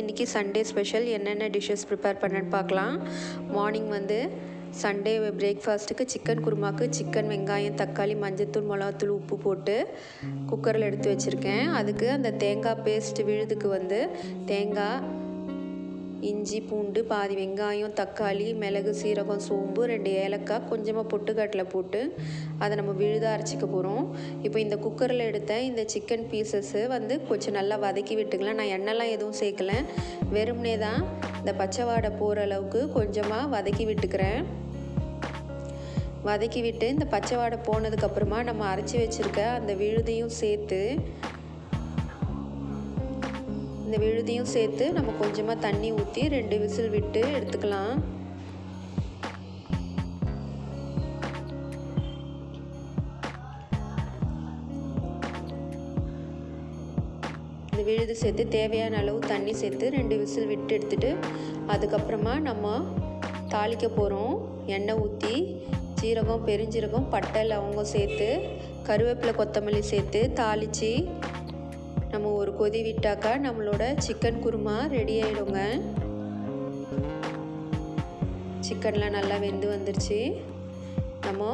இன்றைக்கி Sunday special என்னென்ன dishes prepare பண்ணேன்னு பார்க்கலாம். மார்னிங் வந்து சண்டே பிரேக்ஃபாஸ்ட்டுக்கு சிக்கன் குருமாவுக்கு சிக்கன், வெங்காயம், தக்காளி, மஞ்சத்தூள், மிளகாத்தூள், உப்பு போட்டு குக்கரில் எடுத்து வச்சுருக்கேன். அதுக்கு அந்த தேங்காய் பேஸ்ட் விழுதுக்கு வந்து தேங்காய், இஞ்சி, பூண்டு, பாதி வெங்காயம், தக்காளி, மிளகு, சீரகம், சோம்பு, 2 ஏலக்காய், கொஞ்சமாக பொட்டுக்கடலை போட்டு அதை நம்ம விழுதாக அரைச்சிக்க போகிறோம். இப்போ இந்த குக்கரில் எடுத்த இந்த சிக்கன் பீசஸ்ஸு வந்து கொஞ்சம் நல்லா வதக்கி விட்டுக்கலாம். நான் எண்ணெய்லாம் எதுவும் சேர்க்கலை, வெறுமனே தான் இந்த பச்சை வாடை போகிற அளவுக்கு கொஞ்சமாக வதக்கி விட்டுக்கிறேன். வதக்கி விட்டு இந்த பச்சை வாடை போனதுக்கப்புறமா நம்ம அரைச்சி வச்சுருக்க அந்த விழுதையும் சேர்த்து நம்ம கொஞ்சமாக தண்ணி ஊற்றி 2 விசில் விட்டு எடுத்துக்கலாம். இந்த விழுது சேர்த்து தேவையான அளவு தண்ணி சேர்த்து 2 விசில் விட்டு எடுத்துட்டு அதுக்கப்புறமா நம்ம தாளிக்க போகிறோம். எண்ணெய் ஊற்றி ஜீரகம், பெருஞ்சீரகம், பட்டை, லவங்கம் சேர்த்து கருவேப்பிலை, கொத்தமல்லி சேர்த்து தாளித்து நம்ம ஒரு கொதி விட்டாக்கா நம்மளோட சிக்கன் குருமா ரெடி ஆகிடுங்க. சிக்கன்லாம் நல்லா வெந்து வந்துருச்சு. நம்ம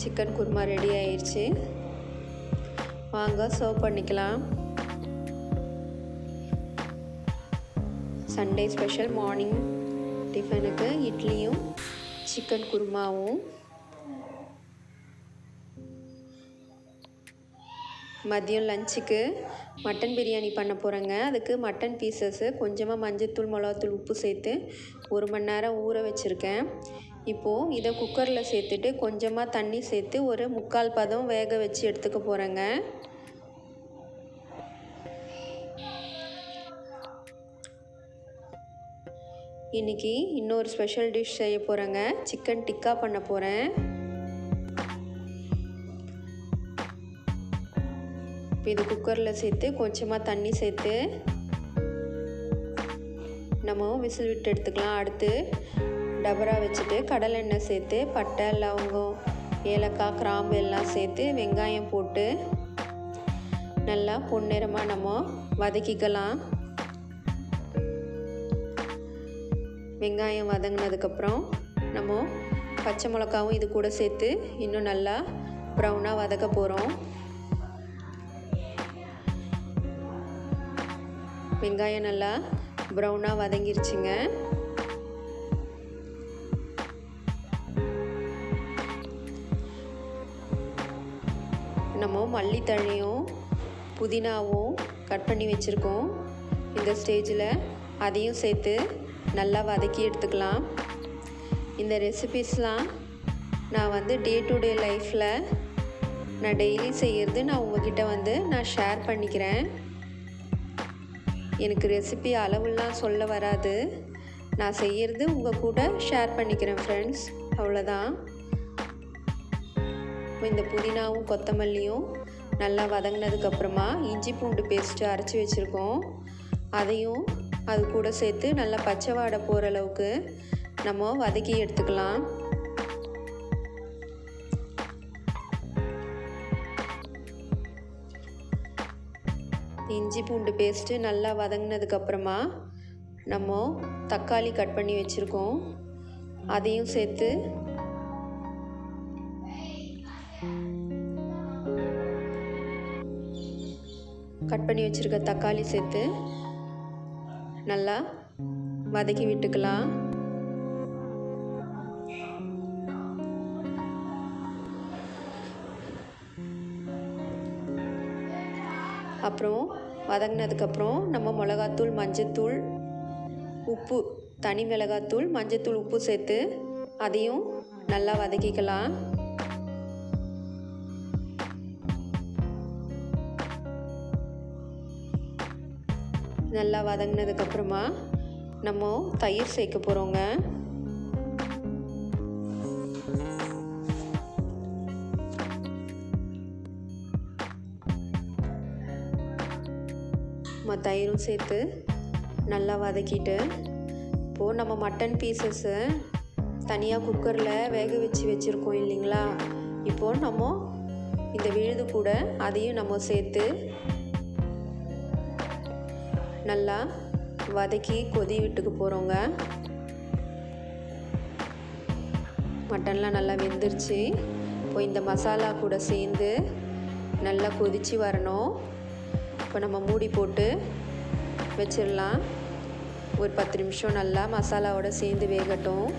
சிக்கன் குருமா ரெடி ஆயிடுச்சு. வாங்க சர்வ் பண்ணிக்கலாம். சண்டே ஸ்பெஷல் மார்னிங் டிஃபனுக்கு இட்லியும் சிக்கன் குருமாவும், மதியம் லஞ்சுக்கு மட்டன் பிரியாணி பண்ண போகிறேங்க. அதுக்கு மட்டன் பீசஸ்ஸு கொஞ்சமாக மஞ்சத்தூள், மிளகாத்தூள், உப்பு சேர்த்து 1 மணி நேரம் ஊற வச்சுருக்கேன். இப்போது இதை குக்கரில் சேர்த்துட்டு கொஞ்சமாக தண்ணி சேர்த்து ஒரு 3/4 பதம் வேக வச்சு எடுத்துக்க போகிறேங்க. இன்றைக்கி இன்னொரு ஸ்பெஷல் டிஷ் செய்ய போகிறேங்க. சிக்கன் டிக்கா பண்ண போகிறேன். இப்போ இது குக்கரில் சேர்த்து கொஞ்சமாக தண்ணி சேர்த்து நம்ம விசில் விட்டு எடுத்துக்கலாம். அடுத்து டபரா வச்சுட்டு கடலை எண்ணெய் சேர்த்து பட்டை, லவங்கம், ஏலக்காய், கிராம்பு எல்லாம் சேர்த்து வெங்காயம் போட்டு நல்லா பொன்னிறமாக நம்ம வதக்கிக்கலாம். வெங்காயம் வதங்கினதுக்கப்புறம் நம்ம பச்சை மிளகாவும் இது கூட சேர்த்து இன்னும் நல்லா ப்ரௌனாக வதக்க போகிறோம். வெங்காயம் நல்லா ப்ரௌனாக வதங்கிருச்சுங்க. நம்ம மல்லித்தழையும் புதினாவும் கட் பண்ணி வச்சுருக்கோம். இந்த ஸ்டேஜில் அதையும் சேர்த்து நல்லா வதக்கி எடுத்துக்கலாம். இந்த ரெசிபீஸ்லாம் நான் வந்து டே டு டே லைஃப்பில் நான் டெய்லி செய்கிறது நான் உங்ககிட்ட நான் ஷேர் பண்ணிக்கிறேன். எனக்கு ரெசிபி அளவுலாம் சொல்ல வராது, நான் செய்கிறது உங்கள் கூட ஷேர் பண்ணிக்கிறேன் ஃப்ரெண்ட்ஸ், அவ்வளோதான். இந்த புதினாவும் கொத்தமல்லியும் நல்லா வதங்கினதுக்கப்புறமா இஞ்சி பூண்டு பேஸ்ட்டு அரைச்சி வச்சுருக்கோம். அதையும் அது கூட சேர்த்து நல்லா பச்சை வாடை போகிற அளவுக்கு நம்ம வதக்கி எடுத்துக்கலாம். இஞ்சி பூண்டு பேஸ்ட்டு நல்லா வதங்கினதுக்கப்புறமா நம்ம தக்காளி கட் பண்ணி வச்சுருக்கோம். அதையும் சேர்த்து கட் பண்ணி வச்சுருக்க தக்காளி சேர்த்து நல்லா வதக்கி விட்டுக்கலாம். அப்புறம் வதங்கினதுக்கப்புறம் நம்ம மிளகாத்தூள், மஞ்சத்தூள், உப்பு, தனி மிளகாத்தூள், மஞ்சத்தூள், உப்பு சேர்த்து அதையும் நல்லா வதக்கிக்கலாம். நல்லா வதங்கினதுக்கப்புறமா நம்ம தயிர் சேர்க்க போகிறோங்க. தயிரும் சேர்த்து நல்லா வதக்கிட்டு இப்போது நம்ம மட்டன் பீசஸ்ஸை தனியாக குக்கரில் வேக வச்சுருக்கோம் இல்லைங்களா. இப்போது நம்ம இந்த விழுது கூட அதையும் நம்ம சேர்த்து நல்லா வதக்கி கொதி விட்டுக்க போகிறோங்க. மட்டன்லாம் நல்லா வெந்துருச்சு. இப்போ இந்த மசாலா கூட சேர்ந்து நல்லா கொதித்து வரணும். இப்போ நம்ம மூடி போட்டு வச்சிடலாம். ஒரு 10 நிமிஷம் நல்லா மசாலாவோட சேர்ந்து வேகட்டும்.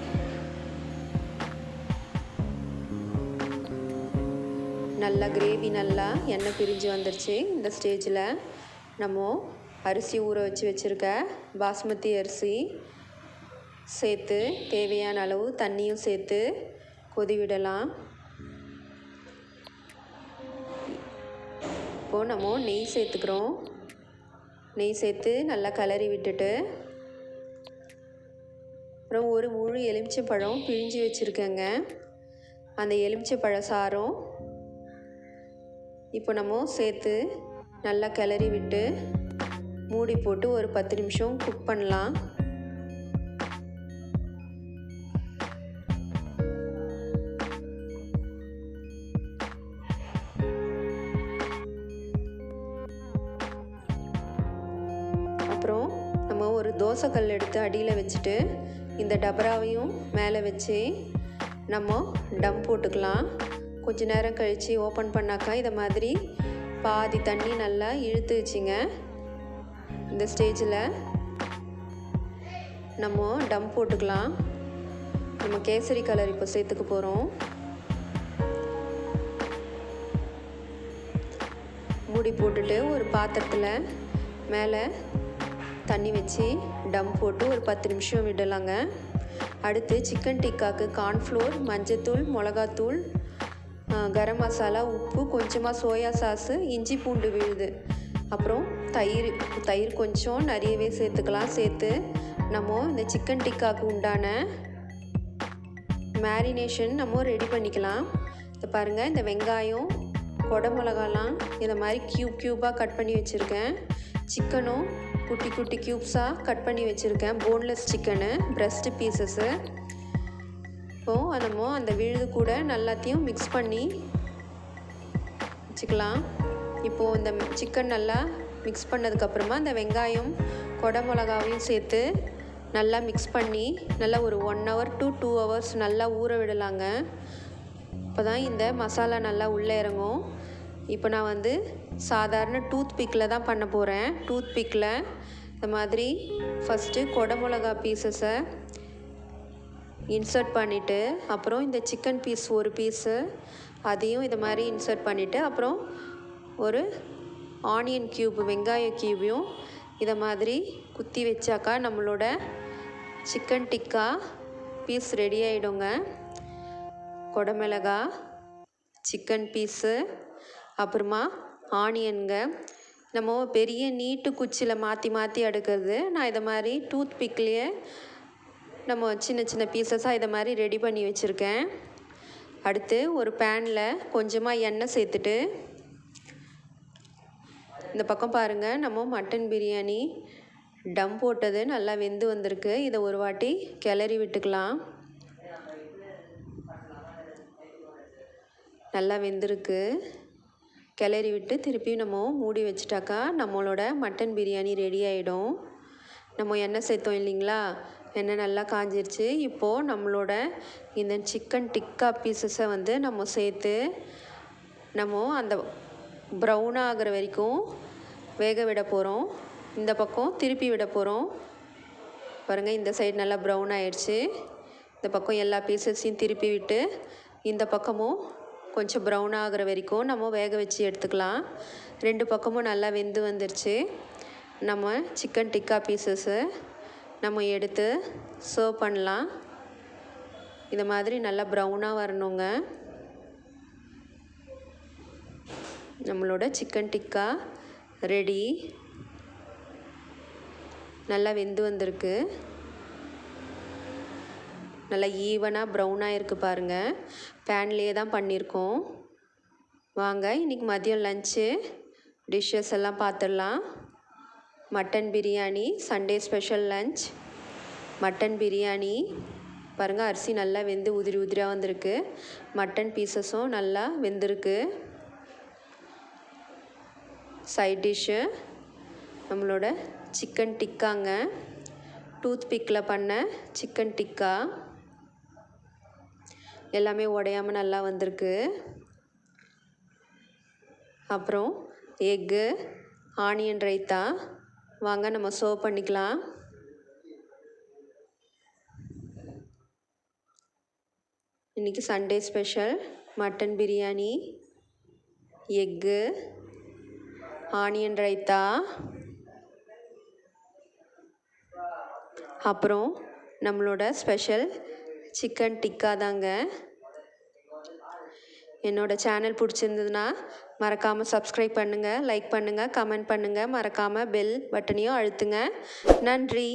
நல்லா கிரேவி நல்லா எண்ணெய் பிரிஞ்சு வந்துருச்சு. இந்த ஸ்டேஜில் நம்ம அரிசி ஊற வச்சுருக்க பாஸ்மதி அரிசி சேர்த்து தேவையான அளவு தண்ணியும் சேர்த்து கொதி விடலாம். இப்போது நம்ம நெய் சேர்த்துக்கிறோம். நெய் சேர்த்து நல்லா கிளறி விட்டுட்டு அப்புறம் ஒரு முழு எலுமிச்சைப்பழம் பிழிஞ்சு வச்சுருக்கேங்க. அந்த எலுமிச்சைப்பழ சாரம் இப்போ நம்ம சேர்த்து நல்லா கிளறி விட்டு மூடி போட்டு ஒரு 10 நிமிஷம் குக் பண்ணலாம். அப்புறம் நம்ம ஒரு தோசைக்கல் எடுத்து அடியில் வச்சுட்டு இந்த டபராவையும் மேலே வச்சு நம்ம டம் போட்டுக்கலாம். கொஞ்ச நேரம் கழித்து ஓப்பன் பண்ணாக்கா இதை மாதிரி பாதி தண்ணி நல்லா இழுத்து வச்சுங்க. இந்த ஸ்டேஜில் நம்ம டம் போட்டுக்கலாம். நம்ம கேசரி கலர் இப்போ சேர்த்துக்க போகிறோம். மூடி போட்டுட்டு ஒரு பாத்திரத்தில் மேலே தண்ணி வச்சு டம் போட்டு ஒரு 10 நிமிஷம் விடலாங்க. அடுத்து சிக்கன் டிக்காவுக்கு கார்ன்ஃப்ளோர், மஞ்சத்தூள், மிளகாத்தூள், கரம் மசாலா, உப்பு, கொஞ்சமாக சோயா சாஸு, இஞ்சி பூண்டு விழுது, அப்புறம் தயிர் கொஞ்சம் நிறையவே சேர்த்துக்கலாம். சேர்த்து நம்ம இந்த சிக்கன் டிக்காவுக்கு உண்டான மேரினேஷன் நம்ம ரெடி பண்ணிக்கலாம். இதை பாருங்கள், இந்த வெங்காயம், கொடை மிளகாலாம் இதை மாதிரி க்யூபாக கட் பண்ணி வச்சுருக்கேன். சிக்கனும் குட்டி குட்டி க்யூப்ஸாக கட் பண்ணி வச்சுருக்கேன். Boneless chicken, breast pieces. இப்போது நம்ம அந்த விழுது கூட எல்லாத்தையும் மிக்ஸ் பண்ணி வச்சுக்கலாம். இப்போது இந்த சிக்கன் நல்லா மிக்ஸ் பண்ணதுக்கப்புறமா இந்த வெங்காயம், கொடை மிளகாவையும் சேர்த்து நல்லா மிக்ஸ் பண்ணி நல்லா ஒரு 1 hour to 2 hours நல்லா ஊற விடலாங்க. இப்போ தான் இந்த மசாலா நல்லா உள்ளே இறங்கும். இப்போ நான் சாதாரண டூத் பிக்கில் தான் பண்ண போகிறேன். டூத் பிக்கில் இந்த மாதிரி ஃபஸ்ட்டு கொடை மிளகா பீசஸை இன்சர்ட் பண்ணிவிட்டு அப்புறம் இந்த சிக்கன் பீஸ் ஒரு பீஸு அதையும் இதை மாதிரி இன்சர்ட் பண்ணிவிட்டு அப்புறம் ஒரு ஆனியன் க்யூப், வெங்காய க்யூபையும் இதை மாதிரி குத்தி வச்சாக்கா நம்மளோட சிக்கன் டிக்கா பீஸ் ரெடி ஆகிடுங்க. கொடை மிளகா, சிக்கன் பீஸு, அப்புறமா ஆனியனுங்க. நம்ம பெரிய நீட்டு குச்சியில் மாற்றி மாற்றி அடுக்கிறது. நான் இதை மாதிரி டூத் பிக்லேயே நம்ம சின்ன சின்ன பீசஸாக இதை மாதிரி ரெடி பண்ணி வச்சுருக்கேன். அடுத்து ஒரு பேனில் கொஞ்சமாக எண்ணெய் சேர்த்துட்டு இந்த பக்கம் பாருங்கள், நம்ம மட்டன் பிரியாணி டம் போட்டது நல்லா வெந்து வந்திருக்கு. இதை ஒரு வாட்டி கிளறி விட்டுக்கலாம். நல்லா வெந்திருக்கு. கிளறி விட்டு திருப்பி நம்ம மூடி வச்சுட்டாக்கா நம்மளோட மட்டன் பிரியாணி ரெடி ஆகிடும். நம்ம எண்ணெய் சேர்த்தோம் இல்லைங்களா, எண்ணெய் நல்லா காஞ்சிருச்சு. இப்போது நம்மளோட இந்த சிக்கன் டிக்கா பீசஸை நம்ம சேர்த்து நம்ம அந்த ப்ரௌனாக ஆகிற வரைக்கும் வேக விட போகிறோம். இந்த பக்கம் திருப்பி விட போகிறோம். பாருங்கள், இந்த சைடு நல்லா ப்ரௌன் ஆகிடுச்சு. இந்த பக்கம் எல்லா பீசஸையும் திருப்பி விட்டு இந்த பக்கமும் கொஞ்சம் ப்ரௌன் ஆகிற வரைக்கும் நம்ம வேக வச்சு எடுத்துக்கலாம். 2 பக்கமும் நல்லா வெந்து வந்துருச்சு. நம்ம சிக்கன் டிக்கா பீசஸ்ஸு நம்ம எடுத்து சர்வ் பண்ணலாம். இந்த மாதிரி நல்லா ப்ரௌனாக வரணுங்க. நம்மளோட சிக்கன் டிக்கா ரெடி. நல்லா வெந்து வந்திருக்கு. நல்லா ஈவனாக ப்ரௌனாக இருக்குது பாருங்கள். பேன்லேயே தான் பண்ணியிருக்கோம். வாங்க இன்றைக்கி மதியம் லஞ்சு டிஷ்ஷஸ் எல்லாம் பார்த்துடலாம். Mutton biryani, Sunday special lunch mutton biryani. பாருங்கள், அரிசி நல்லா வெந்து உதிரி உதிரியாக வந்திருக்கு. மட்டன் பீசஸும் நல்லா வெந்திருக்கு. சைட் டிஷ்ஷு நம்மளோட சிக்கன் டிக்காங்க, டூத் பிக்கில் பண்ண சிக்கன் டிக்கா. எல்லாமே உடையாமல் நல்லா வந்திருக்கு. அப்புறம் எக்கு, ஆனியன் ரைத்தா. வாங்க நம்ம சர்வ் பண்ணிக்கலாம். இன்றைக்கி Sunday special mutton biryani, egg, onion raita, அப்புறம் நம்மளோட ஸ்பெஷல் சிக்கன் டிக்கா தாங்க. என்னோடய சேனல் பிடிச்சிருந்ததுன்னா மறக்காமல் சப்ஸ்கிரைப் பண்ணுங்கள், லைக் பண்ணுங்கள், கமெண்ட் பண்ணுங்கள். மறக்காமல் பெல் பட்டனையும் அழுத்துங்க. நன்றி.